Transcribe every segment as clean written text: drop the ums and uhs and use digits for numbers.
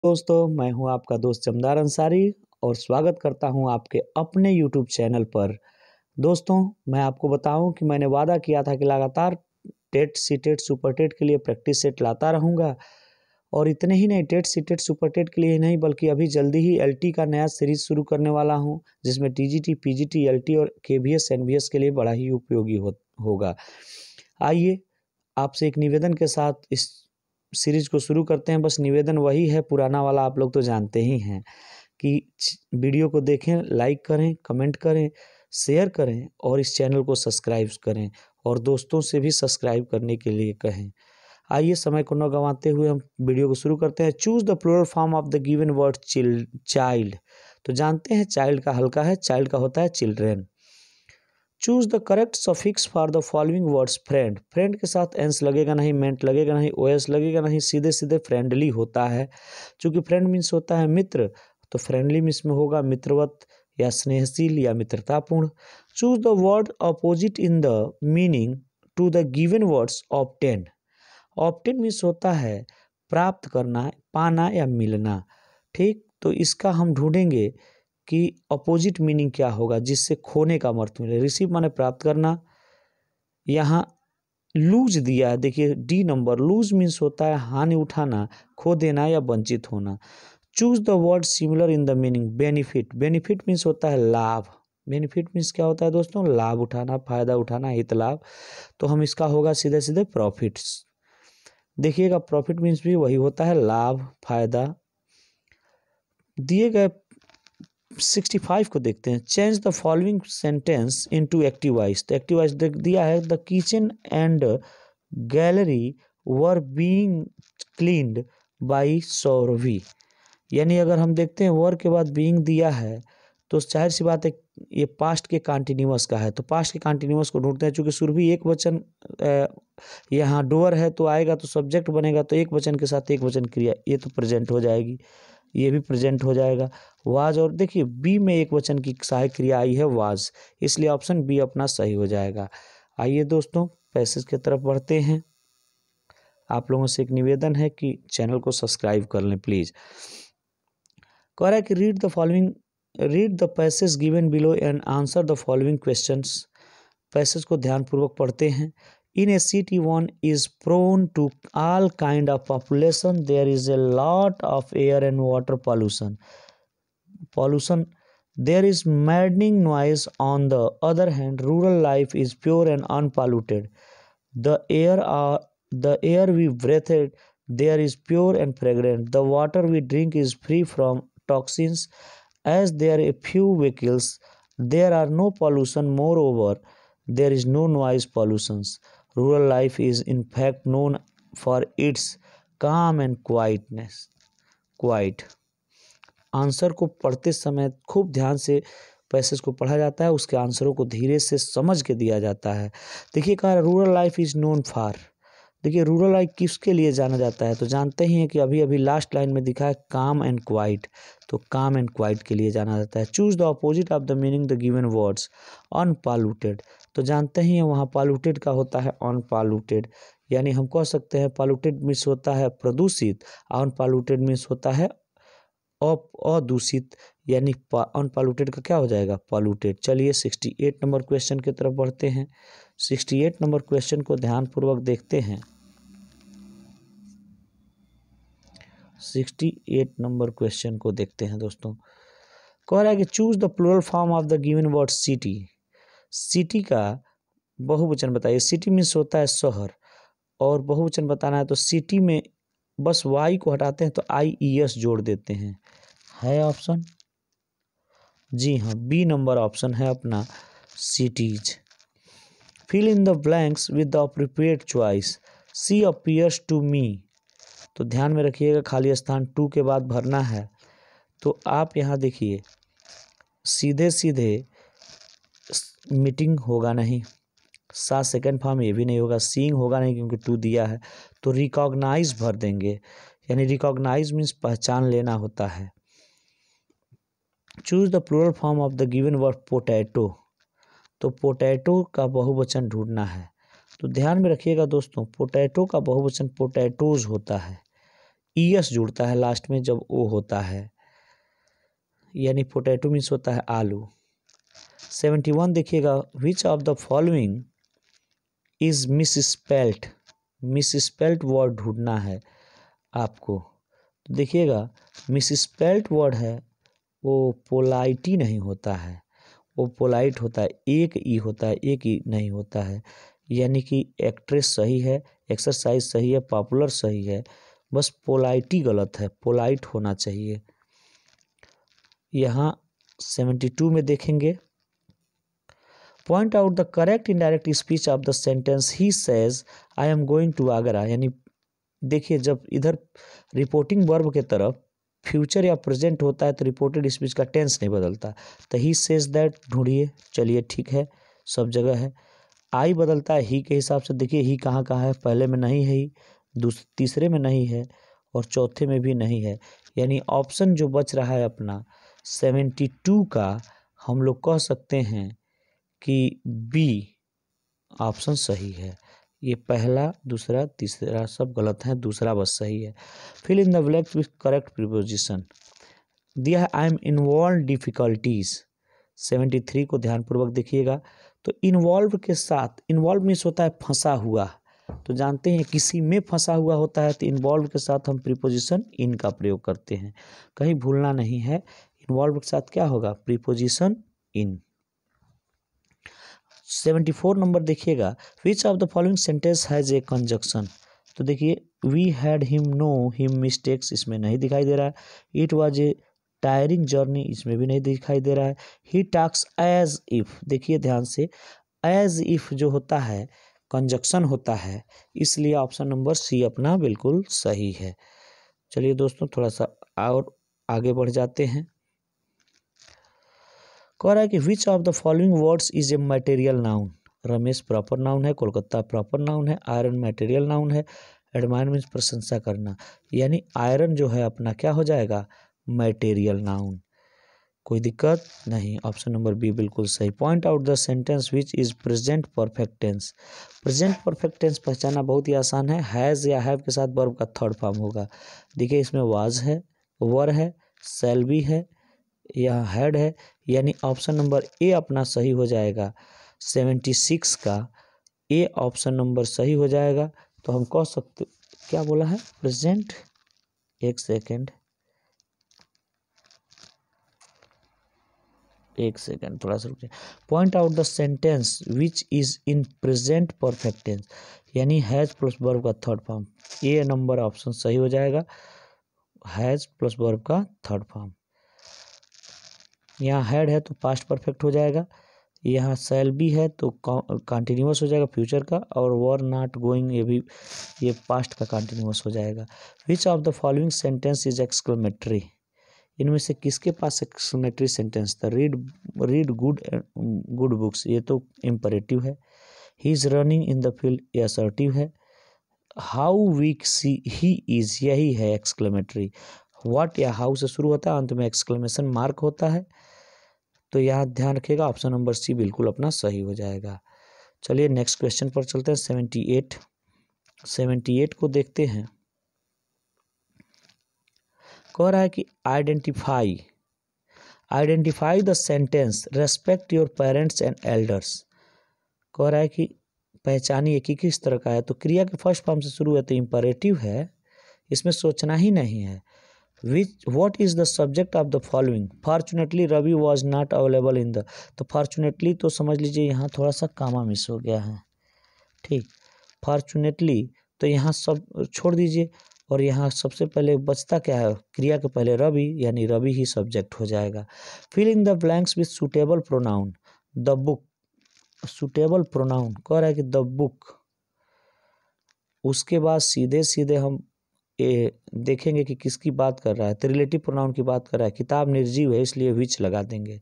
दोस्तों, मैं हूं आपका दोस्त जमदार अंसारी और स्वागत करता हूं आपके अपने YouTube चैनल पर। दोस्तों, मैं आपको बताऊं कि मैंने वादा किया था कि लगातार टेट, सीटेट, सुपर टेट के लिए प्रैक्टिस सेट लाता रहूंगा और इतने ही नहीं, टेट, सीटेट, सुपर टेट के लिए ही नहीं बल्कि अभी जल्दी ही LT का नया सीरीज शुरू करने वाला हूं, जिसमें TGT, PGT, LT और KVS, NVS के लिए बड़ा ही उपयोगी होगा। आइए आपसे एक निवेदन के साथ इस सीरीज को शुरू करते हैं। बस निवेदन वही है, पुराना वाला आप लोग तो जानते ही हैं कि वीडियो को देखें, लाइक करें, कमेंट करें, शेयर करें और इस चैनल को सब्सक्राइब करें और दोस्तों से भी सब्सक्राइब करने के लिए कहें। आइए समय को न गंवाते हुए हम वीडियो को शुरू करते हैं। Choose the plural form of the given word child. तो जानते हैं चाइल्ड का हल्का है, चाइल्ड का होता है children. Choose the correct suffix for the following words. Friend, friend के साथ एंस लगेगा नहीं, मेंट लगेगा नहीं, ओएस लगेगा नहीं, सीधे सीधे फ्रेंडली होता है। चूंकि फ्रेंड मीन्स होता है मित्र, तो फ्रेंडली मीन्स में होगा मित्रवत या स्नेहशील या मित्रतापूर्ण। Choose the word opposite in the meaning to the given words. Obtain, obtain means होता है प्राप्त करना, पाना या मिलना। ठीक, तो इसका हम ढूंढेंगे कि अपोजिट मीनिंग क्या होगा जिससे खोने का अर्थ मिले। रिसीव माने प्राप्त करना। यहाँ लूज दिया है, देखिए डी नंबर। लूज मीन्स होता है हानि उठाना, खो देना या वंचित होना। Choose the word similar in the meaning. Benefit, benefit means होता है लाभ। बेनिफिट मीन्स क्या होता है दोस्तों? लाभ उठाना, फायदा उठाना, हित लाभ। तो हम इसका होगा सीधे सीधे प्रॉफिट्स। देखिएगा प्रॉफिट मीन्स भी वही होता है, लाभ, फायदा। दिए गए 65 को देखते हैं। Change the following sentence into active voice. तो एक्टिव वॉइस दिया है, the kitchen and gallery were being cleaned by Saurabhi. यानी अगर हम देखते हैं वर के बाद बीइंग दिया है तो जाहिर सी बात है ये पास्ट के कंटिन्यूअस का है। तो पास्ट के कंटिन्यूअस को ढूंढते हैं। चूंकि सुरभि एक वचन यहाँ डोअर है तो आएगा तो सब्जेक्ट बनेगा, तो एक वचन के साथ एक वचन क्रिया, ये तो प्रेजेंट हो जाएगी, ये भी प्रेजेंट हो जाएगा। वाज, और देखिए बी में एक वचन की सहायक क्रिया आई है वाज, इसलिए ऑप्शन बी अपना सही हो जाएगा। आइए दोस्तों पैसेज की तरफ बढ़ते हैं। आप लोगों से एक निवेदन है कि चैनल को सब्सक्राइब कर लें प्लीज। कह रहा है कि read the passage given below and answer the following questions. Passage को ध्यानपूर्वक पढ़ते हैं। In a city, one is prone to all kind of population. There is a lot of air and water pollution. There is maddening noise. On the other hand, rural life is pure and unpolluted. The air we breathe there is pure and fragrant. The water we drink is free from toxins. As there are a few vehicles, there are no pollution. Moreover, there is no noise pollutions. Rural life is in fact known for its calm and quiet. Answer को पढ़ते समय खूब ध्यान से passage को पढ़ा जाता है, उसके आंसरों को धीरे से समझ के दिया जाता है। देखिए कहा rural life is known for. देखिए रूरल लाइफ किसके लिए जाना जाता है? तो जानते ही हैं कि अभी अभी लास्ट लाइन में दिखा है काम एंड क्वाइट, तो काम एंड क्वाइट के लिए जाना जाता है। Choose the opposite of the meaning the given words. Unpolluted, तो जानते ही हैं वहाँ पॉल्यूटेड का होता है अनपॉल्यूटेड। यानी हम कह सकते हैं पॉल्यूटेड मीन्स होता है प्रदूषित, अनपॉल्यूटेड मीन्स होता है अदूषित। यानी अनपॉल्यूटेड का क्या हो जाएगा? पॉल्यूटेड। चलिए 68 नंबर क्वेश्चन की तरफ बढ़ते हैं। 68 नंबर क्वेश्चन को ध्यानपूर्वक देखते हैं। 68 नंबर क्वेश्चन को देखते हैं दोस्तों। कह रहा है कि choose the plural form of the given word city. City का बहुवचन बताइए। सिटी मीन्स होता है शहर और बहुवचन बताना है तो सिटी में बस वाई को हटाते हैं तो IES जोड़ देते हैं। है ऑप्शन? जी हाँ, बी नंबर ऑप्शन है अपना cities. Fill in the blanks with the appropriate choice. She appears to me, तो ध्यान में रखिएगा खाली स्थान टू के बाद भरना है। तो आप यहाँ देखिए सीधे सीधे मीटिंग होगा नहीं, सात सेकंड फॉर्म ये भी नहीं होगा, सीइंग होगा नहीं क्योंकि टू दिया है, तो रिकॉग्नाइज भर देंगे। यानी रिकॉग्नाइज मीन्स पहचान लेना होता है। Choose the plural form of the given word potato. तो पोटैटो का बहुवचन ढूंढना है। तो ध्यान में रखिएगा दोस्तों, पोटैटो का बहुवचन पोटैटोज होता है। ईएस जुड़ता है लास्ट में जब ओ होता है, यानी पोटैटो मीन्स होता है आलू। 71 देखिएगा, which of the following is misspelt. Misspelt word ढूंढना है आपको। तो देखिएगा मिसस्पेल्ट वर्ड है वो पोलाइटी नहीं होता है, वो पोलाइट होता है, एक ई होता है, एक ई नहीं होता है। यानी कि एक्ट्रेस सही है, एक्सरसाइज सही है, पॉपुलर सही है, बस पोलाइटी गलत है, पोलाइट होना चाहिए। यहाँ 72 में देखेंगे, point out the correct indirect speech of the sentence he says I am going to Agra. यानी देखिए जब इधर रिपोर्टिंग वर्ब के तरफ फ्यूचर या प्रेजेंट होता है तो रिपोर्टेड स्पीच का टेंस नहीं बदलता। तो ही सेज दैट ढूंढिए, चलिए ठीक है, सब जगह है। आई बदलता है ही के हिसाब से, देखिए ही कहाँ कहाँ है, पहले में नहीं है ही, तीसरे में नहीं है और चौथे में भी नहीं है। यानी ऑप्शन जो बच रहा है अपना 72 का, हम लोग कह सकते हैं कि बी ऑप्शन सही है। ये पहला, दूसरा, तीसरा सब गलत है, दूसरा बस सही है। Fill in the blanks with correct preposition दिया है, आई एम इन्वॉल्व डिफिकल्टीज। 73 को ध्यानपूर्वक देखिएगा। तो इन्वॉल्व के साथ, इन्वॉल्व मीन्स होता है फंसा हुआ, तो जानते हैं किसी में फंसा हुआ होता है तो इन्वॉल्व के साथ हम प्रीपोजिशन इन का प्रयोग करते हैं, कहीं भूलना नहीं है। इन्वॉल्व के साथ क्या होगा, प्रीपोजिशन इन। 74 नंबर देखिएगा, which of the following sentence has a conjunction. तो देखिए we had him, no him, mistakes इसमें नहीं दिखाई दे रहा है। It was a tiring journey इसमें भी नहीं दिखाई दे रहा है। ही टॉक्स एज इफ, देखिए ध्यान से, एज इफ जो होता है कंजक्शन होता है, इसलिए ऑप्शन नंबर सी अपना बिल्कुल सही है। चलिए दोस्तों थोड़ा सा और आगे बढ़ जाते हैं। कह रहा है कि विच of the following words is a material noun. Ramesh proper noun है, कोलकाता प्रॉपर नाउन है, आयरन मटेरियल नाउन है, एडमायर मीन्स प्रशंसा करना, यानी आयरन जो है अपना क्या हो जाएगा, मटेरियल नाउन। कोई दिक्कत नहीं, ऑप्शन नंबर बी बिल्कुल सही। Point out the sentence which is present perfect tense. Present perfect tense पहचानना बहुत ही आसान है, हैज़ या हैव के साथ वर्ब का थर्ड फॉर्म होगा। देखिए इसमें वाज है, वर है, शैल बी है, यह हैड है, यानी ऑप्शन नंबर ए अपना सही हो जाएगा। 76 का ए ऑप्शन नंबर सही हो जाएगा। तो हम कह सकते, क्या बोला है, प्रेजेंट, एक सेकेंड थोड़ा सा रुकिए। Point out the sentence which is in present perfect tense, यानी हैज प्लस वर्ब का third form, A number option सही हो जाएगा, हैज प्लस वर्ब का थर्ड फॉर्म। यहाँ हैड है तो पास्ट परफेक्ट हो जाएगा, यहाँ शैल बी है तो कंटिन्यूअस हो जाएगा फ्यूचर का, और वर नॉट गोइंग ये पास्ट का कंटिन्यूअस हो जाएगा। विच of the following sentence is exclamatory. इनमें से किसके पास एक्सक्लेमेटरी सेंटेंस था, रीड गुड बुक्स, ये तो इम्परेटिव है। He is running in the field, ये असर्टिव है। हाउ वीक ही इज, यही है एक्सक्लेमेटरी। व्हाट या हाउ से शुरू होता है, अंत में एक्सक्लेमेशन मार्क होता है। तो यहाँ ध्यान रखिएगा, ऑप्शन नंबर सी बिल्कुल अपना सही हो जाएगा। चलिए नेक्स्ट क्वेश्चन पर चलते हैं। 78 को देखते हैं। कह रहा है कि identify the sentence respect your parents and elders. कह रहा है कि पहचानिए कि किस तरह का है। तो क्रिया के फर्स्ट फॉर्म से शुरू है तो इम्परेटिव है, इसमें सोचना ही नहीं है। What is the subject of the following? Fortunately Ravi was not available in the, तो फॉर्चुनेटली तो समझ लीजिए यहाँ थोड़ा सा कामा मिस हो गया है, ठीक। फॉर्चुनेटली तो यहाँ सब छोड़ दीजिए, और यहाँ सबसे पहले बचता क्या है, क्रिया के पहले रवि, यानी रवि ही सब्जेक्ट हो जाएगा। Fill in the blanks with suitable pronoun. The book, suitable pronoun कह रहा है कि द बुक, उसके बाद सीधे सीधे हम देखेंगे कि किसकी बात कर रहा है, तो रिलेटिव प्रोनाउन की बात कर रहा है। किताब निर्जीव है इसलिए विच लगा देंगे।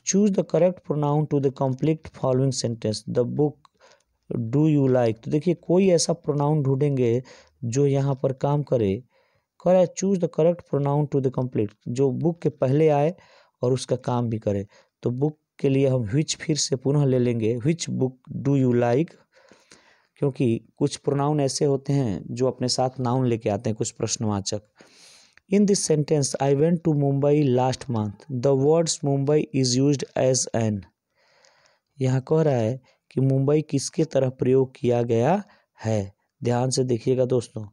Choose the correct pronoun to the complete following sentence. The book do you like, तो देखिए कोई ऐसा प्रोनाउन ढूंढेंगे जो यहाँ पर काम करे। कह रहा है choose the correct pronoun to the complete, जो बुक के पहले आए और उसका काम भी करे। तो बुक के लिए हम विच फिर से पुनः ले लेंगे, which book do you like. क्योंकि कुछ प्रोनाउन ऐसे होते हैं जो अपने साथ नाउन लेके आते हैं, कुछ प्रश्नवाचक। In this sentence I went to Mumbai last month, the words Mumbai is used as an. यहाँ कह रहा है कि मुंबई किसके तरह प्रयोग किया गया है। ध्यान से देखिएगा दोस्तों,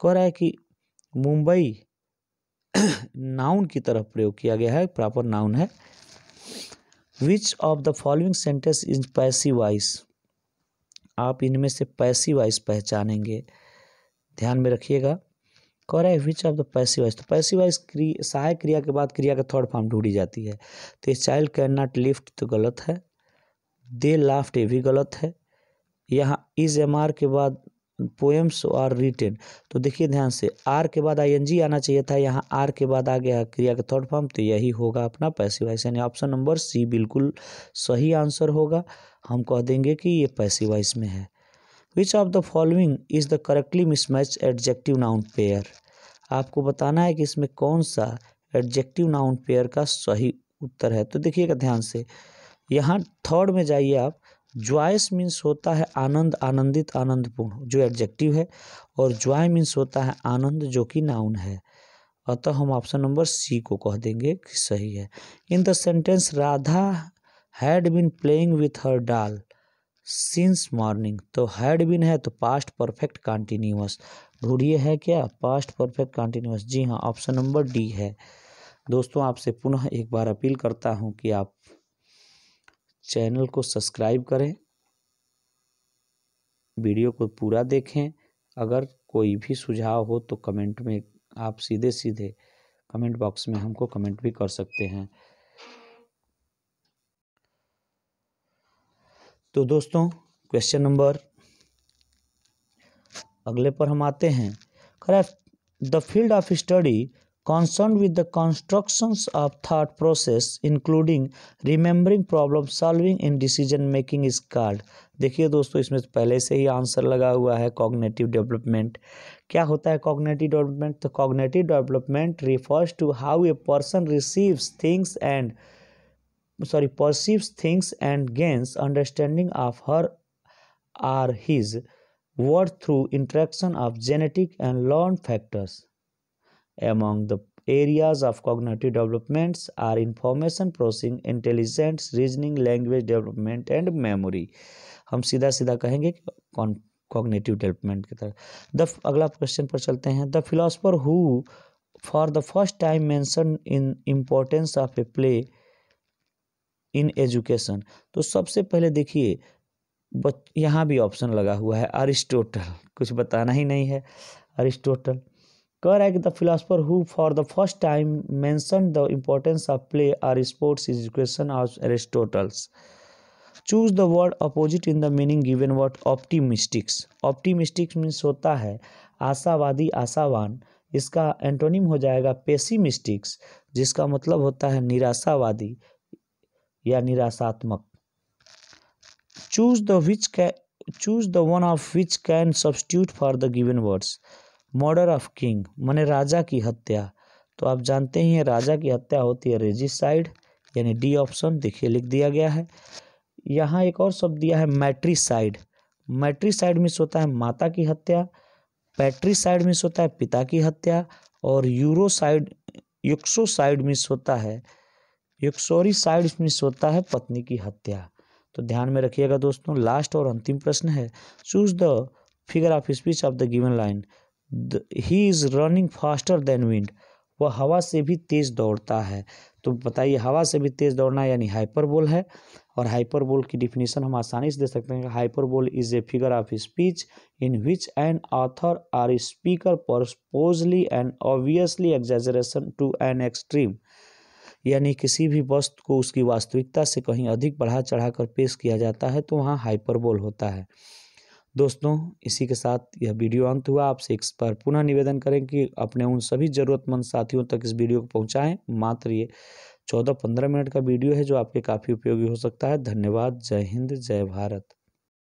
कह रहा है कि मुंबई नाउन की तरफ प्रयोग किया गया है, प्रॉपर नाउन है। विच of the following sentence is passive voice, आप इनमें से पैसिव वॉइस पहचानेंगे, ध्यान में रखिएगा। कह रहा है विच ऑफ द पैसिव वॉइस, तो पैसिव वॉइस सहायक क्रिया के बाद क्रिया का थर्ड फॉर्म ढूंढी जाती है। तो चाइल्ड कैन नॉट लिफ्ट तो गलत है, दे लाफ्ट ये भी गलत है। यहाँ इज एम आर के बाद पोएम्स आर रिटेन, तो देखिए ध्यान से, आर के बाद आईएनजी आना चाहिए था, यहाँ आर के बाद आ गया क्रिया का थर्ड फॉर्म, तो यही होगा अपना पैसिव वॉइस, यानी ऑप्शन नंबर सी बिल्कुल सही आंसर होगा। हम कह देंगे कि ये पैसिव वॉइस में है। विच of the following is the correctly mismatch adjective noun pair, आपको बताना है कि इसमें कौन सा एडजेक्टिव नाउन पेयर का सही उत्तर है। तो देखिएगा ध्यान से, यहाँ थर्ड में जाइए आप, जॉयस मीन्स होता है आनंद, आनंदित, आनंदपूर्ण, जो एडजेक्टिव है, और जॉय मीन्स होता है आनंद, जो कि नाउन है। अतः हम ऑप्शन नंबर सी को कह देंगे कि सही है। In the sentence Radha had been playing with her doll since morning, तो हैड बीन है तो पास्ट परफेक्ट कंटिन्यूअस, ढूंढिए है क्या पास्ट परफेक्ट कंटिन्यूअस। जी हाँ, ऑप्शन नंबर डी है। दोस्तों, आपसे पुनः एक बार अपील करता हूं कि आप चैनल को सब्सक्राइब करें, वीडियो को पूरा देखें। अगर कोई भी सुझाव हो तो कमेंट में आप सीधे सीधे कमेंट बॉक्स में हमको कमेंट भी कर सकते हैं। तो दोस्तों, क्वेश्चन नंबर अगले पर हम आते हैं। Correct, the field of study concerned with the constructions of thought process including remembering problem solving in decision making is called। देखिए दोस्तों, इसमें पहले से ही आंसर लगा हुआ है, कॉग्निटिव डेवलपमेंट। क्या होता है कॉग्निटिव डेवलपमेंट? तो cognitive development refers to how a person perceives things and gains understanding of her or his world through interaction of genetic and learned factors। Among the areas of cognitive developments are information processing, intelligence, reasoning, language development and memory। हम सीधा सीधा कहेंगे cognitive development की तरफ। अगला question पर चलते हैं। The philosopher who for the first time mention in importance of a play in education, तो सबसे पहले देखिए यहाँ भी ऑप्शन लगा हुआ है अरिस्टोटल, कुछ बताना ही नहीं है, अरिस्टोटल। कह रहा है कि the philosopher who for the first time mention the importance of play और sports education of Aristotle's. Choose the word opposite in the meaning given word optimistics. Optimistics means होता है आशावादी, आशावान, इसका एंटोनिम हो जाएगा पेसिमिस्टिक्स, जिसका मतलब होता है निराशावादी या निराशात्मक। Choose the one of which can substitute for the given words. Murder of king माने राजा की हत्या, तो आप जानते ही हैं राजा की हत्या होती है रेजिसाइड, यानी डी ऑप्शन देखिए लिख दिया गया है। यहाँ एक और शब्द दिया है मैट्रिसाइड। मैट्रिसाइड मीन्स होता है माता की हत्या, पैट्रिसाइड मीन्स होता है पिता की हत्या, और युक्सोसाइड मीन्स होता है युक्सोरिसाइड मीन्स होता है पत्नी की हत्या। तो ध्यान में रखिएगा दोस्तों। लास्ट और अंतिम प्रश्न है, choose the figure of speech of the given line. He is running faster than wind, वह हवा से भी तेज दौड़ता है। तो बताइए, हवा से भी तेज दौड़ना यानी हाइपरबोल है, और हाइपरबोल की डिफिनीशन हम आसानी से दे सकते हैं। Hyperbole is a figure of speech in which an author और speaker purposely and obviously exaggeration to an extreme, यानी किसी भी वस्तु को उसकी वास्तविकता से कहीं अधिक बढ़ा चढ़ाकर पेश किया जाता है, तो वहाँ हाइपरबोल होता है। दोस्तों, इसी के साथ यह वीडियो अंत हुआ। आपसे इस पर पुनः निवेदन करें कि अपने उन सभी ज़रूरतमंद साथियों तक इस वीडियो को पहुंचाएं। मात्र ये 14-15 मिनट का वीडियो है जो आपके काफ़ी उपयोगी हो सकता है। धन्यवाद। जय हिंद, जय भारत।